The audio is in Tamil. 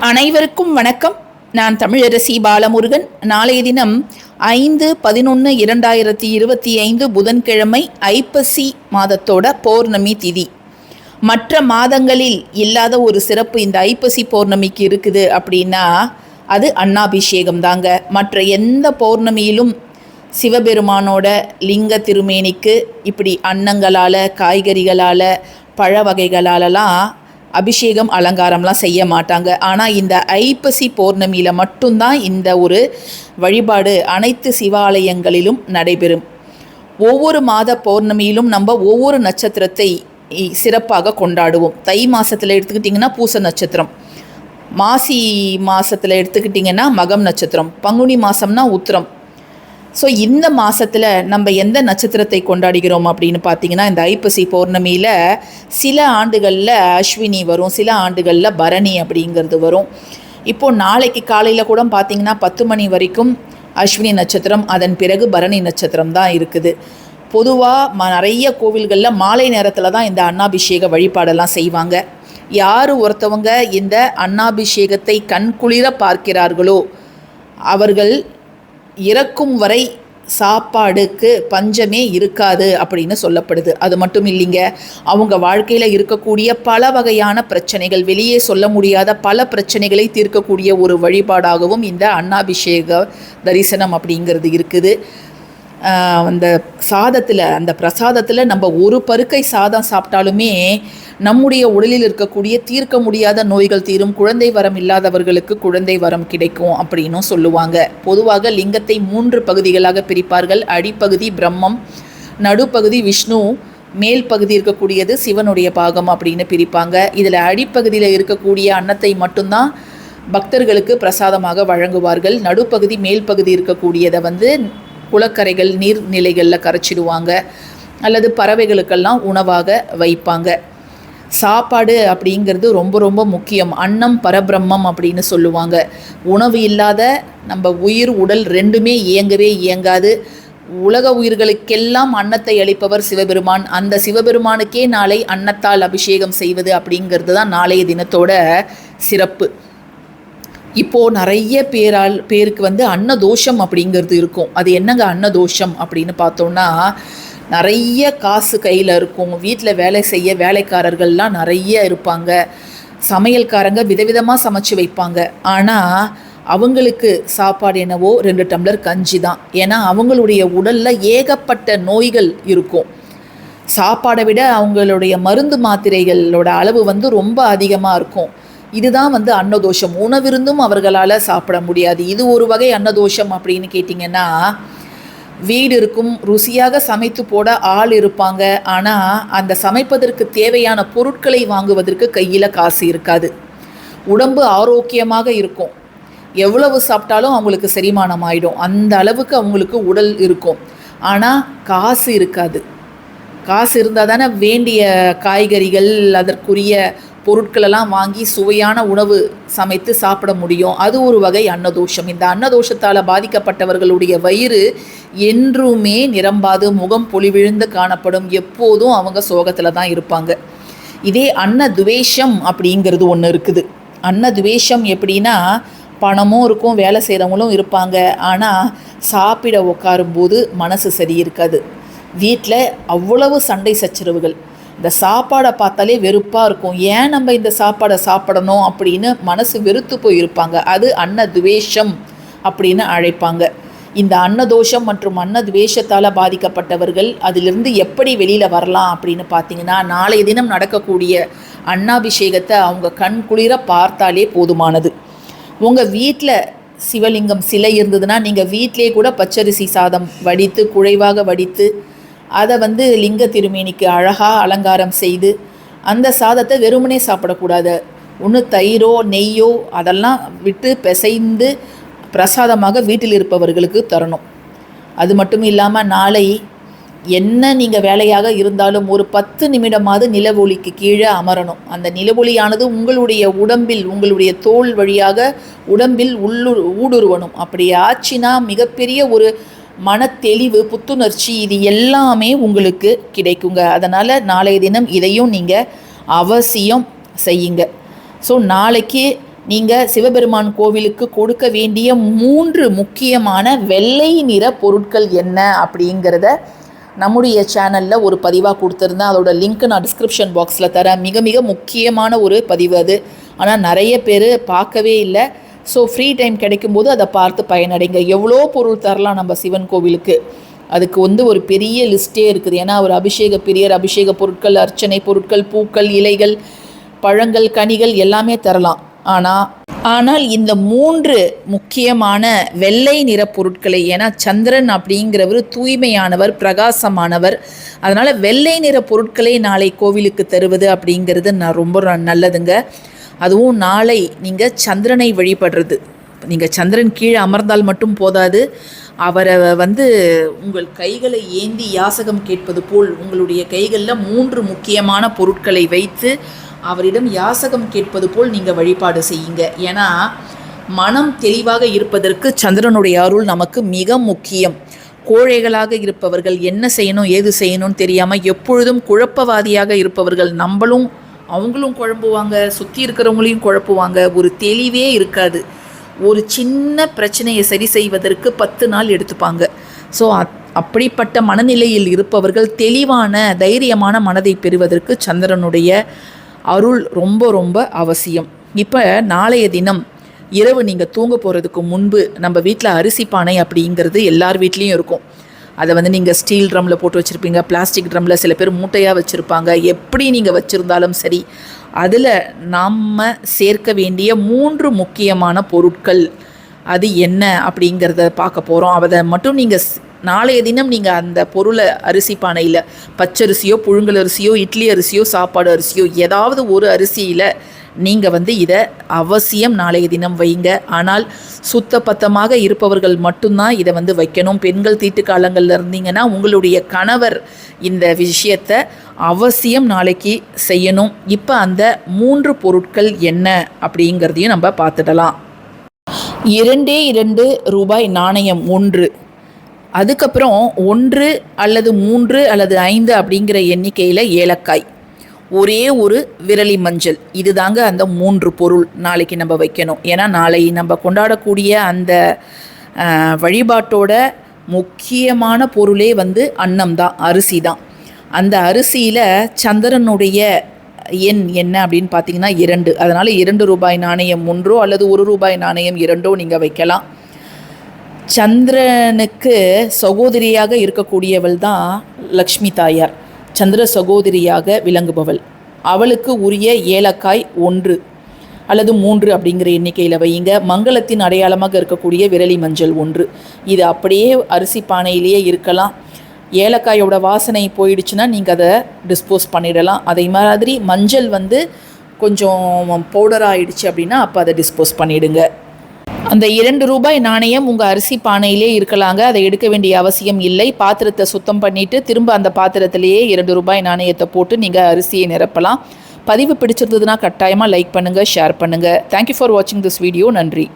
அனைவருக்கும் வணக்கம். நான் தமிழரசி பாலமுருகன். நாளைய தினம் 5/11/2025 புதன்கிழமை ஐப்பசி மாதத்தோட பௌர்ணமி திதி. மற்ற மாதங்களில் இல்லாத ஒரு சிறப்பு இந்த ஐப்பசி பௌர்ணமிக்கு இருக்குது அப்படின்னா அது அன்னாபிஷேகம் தாங்க. மற்ற எந்த பௌர்ணமியிலும் சிவபெருமானோட லிங்க திருமேனிக்கு இப்படி அன்னங்களால், காய்கறிகளால், பழ வகைகளாலலாம் அபிஷேகம் அலங்காரம்லாம் செய்ய மாட்டாங்க. ஆனால் இந்த ஐப்பசி பௌர்ணமியில் மட்டும்தான் இந்த ஒரு வழிபாடு அனைத்து சிவாலயங்களிலும் நடைபெறும். ஒவ்வொரு மாத பௌர்ணமியிலும் நம்ம ஒவ்வொரு நட்சத்திரத்தை சிறப்பாக கொண்டாடுவோம். தை மாதத்தில் எடுத்துக்கிட்டிங்கன்னா பூச நட்சத்திரம், மாசி மாதத்தில் எடுத்துக்கிட்டிங்கன்னா மகம் நட்சத்திரம், பங்குனி மாதம்னா உத்திரம். ஸோ இந்த மாதத்தில் நம்ம எந்த நட்சத்திரத்தை கொண்டாடுகிறோம் அப்படின்னு பார்த்தீங்கன்னா, இந்த ஐப்பசி பௌர்ணமியில் சில ஆண்டுகளில் அஸ்வினி வரும், சில ஆண்டுகளில் பரணி அப்படிங்கிறது வரும். இப்போது நாளைக்கு காலையில் கூட பார்த்திங்கன்னா 10 மணி வரைக்கும் அஸ்வினி நட்சத்திரம், அதன் பிறகு பரணி நட்சத்திரம் தான் இருக்குது. பொதுவாக நிறைய கோவில்களில் மாலை நேரத்தில் தான் இந்த அன்னாபிஷேக வழிபாடெல்லாம் செய்வாங்க. யார் ஒருத்தவங்க இந்த அன்னாபிஷேகத்தை கண்குளிர பார்க்கிறார்களோ அவர்கள் இறக்கும் வரை சாப்பாடுக்கு பஞ்சமே இருக்காது அப்படின்னு சொல்லப்படுது. அது மட்டும் இல்லைங்க, அவங்க வாழ்க்கையில் இருக்கக்கூடிய பல வகையான பிரச்சனைகள், வெளியே சொல்ல முடியாத பல பிரச்சனைகளை தீர்க்கக்கூடிய ஒரு வழிபாடாகவும் இந்த அன்னாபிஷேக தரிசனம் அப்படிங்கிறது இருக்குது. அந்த சாதத்தில், அந்த பிரசாதத்தில் நம்ம ஒரு பருக்கை சாதம் சாப்பிட்டாலுமே நம்முடைய உடலில் இருக்கக்கூடிய தீர்க்க முடியாத நோய்கள் தீரும், குழந்தை வரம் இல்லாதவர்களுக்கு குழந்தை வரம் கிடைக்கும் அப்படின்னும் சொல்லுவாங்க. பொதுவாக லிங்கத்தை 3 பகுதிகளாக பிரிப்பார்கள். அடிப்பகுதி பிரம்மம், நடுப்பகுதி விஷ்ணு, மேல் பகுதி இருக்கக்கூடியது சிவனுடைய பாகம் அப்படின்னு பிரிப்பாங்க. இதில் அடிப்பகுதியில் இருக்கக்கூடிய அன்னத்தை மட்டும்தான் பக்தர்களுக்கு பிரசாதமாக வழங்குவார்கள். நடுப்பகுதி மேல் பகுதி இருக்கக்கூடியதை குளக்கரைகள், நீர்நிலைகளில் கரைச்சிடுவாங்க அல்லது பறவைகளுக்கெல்லாம் உணவாக வைப்பாங்க. சாப்பாடு அப்படிங்கிறது ரொம்ப ரொம்ப முக்கியம். அன்னம் பரபிரம்மம் அப்படின்னு சொல்லுவாங்க. உணவு இல்லாத நம்ம உயிர் உடல் ரெண்டுமே இயங்கவே இயங்காது. உலக உயிர்களுக்கெல்லாம் அன்னத்தை அளிப்பவர் சிவபெருமான். அந்த சிவபெருமானுக்கே நாளை அன்னத்தால் அபிஷேகம் செய்வது அப்படிங்கிறது தான் நாளைய தினத்தோட சிறப்பு. இப்போது நிறைய பேருக்கு அன்னதோஷம் அப்படிங்கிறது இருக்கும். அது என்னங்க அன்னதோஷம் அப்படின்னு பார்த்தோன்னா, நிறைய காசு கையில் இருக்கும், வீட்டில் வேலை செய்ய வேலைக்காரர்கள்லாம் நிறைய இருப்பாங்க, சமையல்காரங்க விதவிதமாக சமைச்சு வைப்பாங்க. ஆனால் அவங்களுக்கு சாப்பாடு என்னவோ 2 டம்ளர் கஞ்சி தான். ஏன்னா அவங்களுடைய உடலில் ஏகப்பட்ட நோய்கள் இருக்கும். சாப்பாடை விட அவங்களுடைய மருந்து மாத்திரைகளோட அளவு ரொம்ப அதிகமாக இருக்கும். இதுதான் அன்னதோஷம். உணவிருந்தும் அவர்களால் சாப்பிட முடியாது. இது ஒரு வகை அன்னதோஷம் அப்படின்னு கேட்டிங்கன்னா, வீடு இருக்கும், ருசியாக சமைத்து போட ஆள் இருப்பாங்க, ஆனால் அந்த சமைப்பதற்கு தேவையான பொருட்களை வாங்குவதற்கு கையில் காசு இருக்காது. உடம்பு ஆரோக்கியமாக இருக்கும், எவ்வளவு சாப்பிட்டாலும் அவங்களுக்கு செரிமானம் ஆகிடும், அந்த அளவுக்கு அவங்களுக்கு உடல் இருக்கும். ஆனால் காசு இருக்காது. காசு இருந்தால் தானே வேண்டிய காய்கறிகள், அதற்குரிய பொருட்களெல்லாம் வாங்கி சுவையான உணவு சமைத்து சாப்பிட முடியும். அது ஒரு வகை அன்னதோஷம். இந்த அன்னதோஷத்தால் பாதிக்கப்பட்டவர்களுடைய வயிறு என்றுமே நிரம்பாது, முகம் பொலிவிழுந்து காணப்படும். எப்போதும் அவங்க சோகத்தில் தான் இருப்பாங்க. இதே அன்னதுவேஷம் அப்படிங்கிறது ஒன்று இருக்குது. அன்னதுவேஷம் எப்படின்னா, பணமும் இருக்கும், வேலை செய்கிறவங்களும் இருப்பாங்க, ஆனால் சாப்பிட உட்காரும்போது மனசு சரி இருக்காது. வீட்டில் அவ்வளவு சண்டை சச்சரவுகள். இந்த சாப்பாடை பார்த்தாலே வெறுப்பாக இருக்கும். ஏன் நம்ம இந்த சாப்பாடை சாப்பிடணும் அப்படின்னு மனசு வெறுத்து போயிருப்பாங்க. அது அன்னதுவேஷம் அப்படின்னு அழைப்பாங்க. இந்த அன்னதோஷம் மற்றும் அன்னதுவேஷத்தால் பாதிக்கப்பட்டவர்கள் அதிலிருந்து எப்படி வெளியில் வரலாம் அப்படின்னு பார்த்தீங்கன்னா, நாளைய தினம் நடக்கக்கூடிய அன்னாபிஷேகத்தை அவங்க கண் குளிர பார்த்தாலே போதுமானது. உங்கள் வீட்டில் சிவலிங்கம் சிலை இருந்ததுன்னா நீங்கள் வீட்டிலே கூட பச்சரிசி சாதம் வடித்து, குழைவாக வடித்து, அதை லிங்க திருமேனிக்கு அழகாக அலங்காரம் செய்து, அந்த சாதத்தை வெறுமனே சாப்பிடக்கூடாது. ஒன்று தயிரோ நெய்யோ அதெல்லாம் விட்டு பிசைந்து பிரசாதமாக வீட்டில் இருப்பவர்களுக்கு தரணும். அது மட்டும் இல்லாமல் நாளை என்ன நீங்கள் வேலையாக இருந்தாலும் ஒரு 10 நிமிடமாவது நிலவொளிக்கு கீழே அமரணும். அந்த நிலவொளியானது உங்களுடைய உடம்பில், உங்களுடைய தோல் வழியாக உடம்பில் ஊடுருவணும். அப்படி ஆச்சுன்னா மிகப்பெரிய ஒரு மனத்தெளிவு, புத்துணர்ச்சி, இது எல்லாமே உங்களுக்கு கிடைக்குங்க. அதனால் நாளைய தினம் இதையும் நீங்கள் அவசியம் செய்யுங்க. ஸோ நாளைக்கு நீங்கள் சிவபெருமான் கோவிலுக்கு கொடுக்க வேண்டிய 3 முக்கியமான வெள்ளை நிற பொருட்கள் என்ன அப்படிங்கிறத நம்முடைய சேனலில் ஒரு பதிவாக கொடுத்துருந்தேன். அதோட லிங்க் நான் டிஸ்கிரிப்ஷன் பாக்ஸில் தரேன். மிக மிக முக்கியமான ஒரு பதிவு அது. ஆனால் நிறைய பேர் பார்க்கவே இல்லை. ஸோ ஃப்ரீ டைம் கிடைக்கும்போது அதை பார்த்து பயனடைங்க. எவ்வளோ பொருள் தரலாம் நம்ம சிவன் கோவிலுக்கு, அதுக்கு ஒரு பெரிய லிஸ்ட்டே இருக்குது. ஏன்னா ஒரு அபிஷேக பிரியர், அபிஷேக பொருட்கள், அர்ச்சனை பொருட்கள், பூக்கள், இலைகள், பழங்கள், கனிகள் எல்லாமே தரலாம். ஆனால் இந்த 3 முக்கியமான வெள்ளை நிற பொருட்களை, ஏன்னா சந்திரன் அப்படிங்கிறவர் தூய்மையானவர், பிரகாசமானவர், அதனால் வெள்ளை நிற பொருட்களை நாளை கோவிலுக்கு தருவது அப்படிங்கிறது ரொம்ப நல்லதுங்க. அதுவும் நாளை நீங்கள் சந்திரனை வழிபடுறது. நீங்கள் சந்திரன் கீழே அமர்ந்தால் மட்டும் போதாது, அவரை உங்கள் கைகளை ஏந்தி யாசகம் கேட்பது போல் உங்களுடைய கைகளில் 3 முக்கியமான பொருட்களை வைத்து அவரிடம் யாசகம் கேட்பது போல் நீங்கள் வழிபாடு செய்யுங்க. ஏன்னா மனம் தெளிவாக இருப்பதற்கு சந்திரனுடைய அருள் நமக்கு மிக முக்கியம். கோழைகளாக இருப்பவர்கள், என்ன செய்யணும் ஏது செய்யணும்னு தெரியாமல் எப்பொழுதும் குழப்பவாதியாக இருப்பவர்கள், அவங்களும் குழம்புவாங்க, சுற்றி இருக்கிறவங்களையும் குழப்புவாங்க. ஒரு தெளிவே இருக்காது. ஒரு சின்ன பிரச்சனையை சரி செய்வதற்கு 10 நாள் எடுத்துப்பாங்க. ஸோ அப்படிப்பட்ட மனநிலையில் இருப்பவர்கள் தெளிவான தைரியமான மனதை பெறுவதற்கு சந்திரனுடைய அருள் ரொம்ப ரொம்ப அவசியம். இப்போ நாளைய தினம் இரவு நீங்கள் தூங்க போகிறதுக்கு முன்பு நம்ம வீட்டில் அரிசி பானை அப்படிங்கிறது எல்லார் வீட்லேயும் இருக்கும். அதை நீங்கள் ஸ்டீல் ட்ரம்மில் போட்டு வச்சுருப்பீங்க, பிளாஸ்டிக் ட்ரம்மில் சில பேர் மூட்டையாக வச்சுருப்பாங்க. எப்படி நீங்கள் வச்சுருந்தாலும் சரி, அதில் நாம் சேர்க்க வேண்டிய 3 முக்கியமான பொருட்கள் அது என்ன அப்படிங்கிறத பார்க்க போகிறோம். அதை மட்டும் நீங்கள் நாளைய தினம் நீங்கள் அந்த பொருளை அரிசி பானையில் பச்சரிசியோ, புழுங்கல் அரிசியோ, இட்லி அரிசியோ, சாப்பாடு அரிசியோ, ஏதாவது ஒரு அரிசியில் நீங்கள் இதை அவசியம் நாளைய தினம் வைங்க. ஆனால் சுத்தபத்தமாக இருப்பவர்கள் மட்டும்தான் இதை வைக்கணும். பெண்கள் தீட்டு காலங்களில் இருந்தீங்கன்னா உங்களுடைய கணவர் இந்த விஷயத்தை அவசியம் நாளைக்கு செய்யணும். இப்போ அந்த 3 பொருட்கள் என்ன அப்படிங்கிறதையும் நம்ம பார்த்துடலாம். 2 ரூபாய் நாணயம் 1, அதுக்கப்புறம் 1 அல்லது 3 அல்லது 5 அப்படிங்கிற எண்ணிக்கையில் ஏலக்காய், ஒரே ஒரு விரலி மஞ்சள். இது தாங்க அந்த 3 பொருள் நாளைக்கு நம்ம வைக்கணும். ஏன்னா நாளை நம்ம கொண்டாடக்கூடிய அந்த வழிபாட்டோட முக்கியமான பொருளே அன்னம் தான், அரிசி தான். அந்த அரிசியில் சந்திரனுடைய எண் என்ன அப்படின்னு பார்த்தீங்கன்னா 2. அதனால் 2 ரூபாய் நாணயம் 1 அல்லது 1 ரூபாய் நாணயம் 2 நீங்கள் வைக்கலாம். சந்திரனுக்கு சகோதரியாக இருக்கக்கூடியவள் தான் லக்ஷ்மி தாயார், சந்திர சகோதரியாக விளங்குபவள். அவளுக்கு உரிய ஏலக்காய் 1 அல்லது 3 அப்படிங்கிற எண்ணிக்கையில் வையுங்க. மங்களத்தின் அடையாளமாக இருக்கக்கூடிய விரலி மஞ்சள் 1. இது அப்படியே அரிசி பானையிலேயே இருக்கலாம். ஏலக்காயோட வாசனை போயிடுச்சுன்னா நீங்கள் அதை டிஸ்போஸ் பண்ணிடலாம். அதே மாதிரி மஞ்சள் கொஞ்சம் பவுடர் ஆகிடுச்சு அப்படின்னா அப்போ அதை டிஸ்போஸ் பண்ணிவிடுங்க. அந்த 2 ரூபாய் நாணயம் உங்கள் அரிசி பானையிலே இருக்கலாங்க. அதை எடுக்க வேண்டிய அவசியம் இல்லை. பாத்திரத்தை சுத்தம் பண்ணிவிட்டு திரும்ப அந்த பாத்திரத்திலேயே 2 ரூபாய் நாணயத்தை போட்டு நீங்கள் அரிசியை நிரப்பலாம். பதிவு பிடிச்சிருந்ததுன்னா கட்டாயமாக லைக் பண்ணுங்கள், ஷேர் பண்ணுங்கள். தேங்க்யூ ஃபார் வாட்சிங் திஸ் வீடியோ. நன்றி.